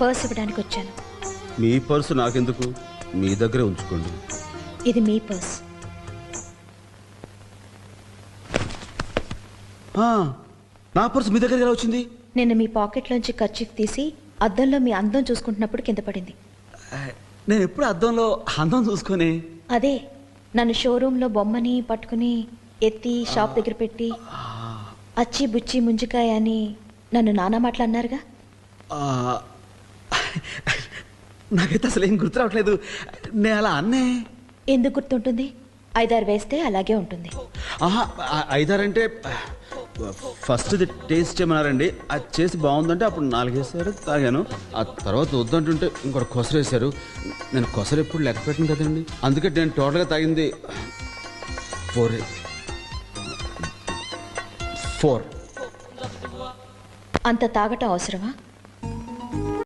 Purse ఇవ్వడానికి వచ్చాను. మీ purse నాకెందుకు, మీ దగ్గరే ఉంచుకోండి. ఇది మీ పర్స్. నా పర్సు మీ దగ్గర ఎలా వచ్చింది? నిన్న మీ పాకెట్లోంచి కర్చీఫ్ తీసి అద్దంలో మీ అందం చూసుకుంటున్నప్పుడు కింద పడింది. నేను ఎప్పుడు అద్దంలో అందం చూసుకొని. అదే నన్ను షోరూంలో బొమ్మని పట్టుకుని ఎత్తి షాప్ దగ్గర పెట్టి అచ్చి బుచ్చి ముంజికాయ అని నన్ను నానా మాటలు అన్నారుగా. నాకైతే అసలు ఏం గుర్తు రావట్లేదు. నేను అలా అన్నే. ఎందుకు గుర్తుంటుంది? 5-6 వేస్తే అలాగే ఉంటుంది. 5-6 అంటే ఫస్ట్ టేస్ట్ చేయమన్నారండి. అది చేసి బాగుందంటే అప్పుడు 4 వేసారు, తాగాను. ఆ తర్వాత వద్దంటుంటే ఇంకోటి కొసరు వేశారు. నేను కొసరు ఎప్పుడు లెక్క పెట్టను కదండి, అందుకే నేను టోటల్గా తాగింది 4. అంత తాగటం అవసరమా?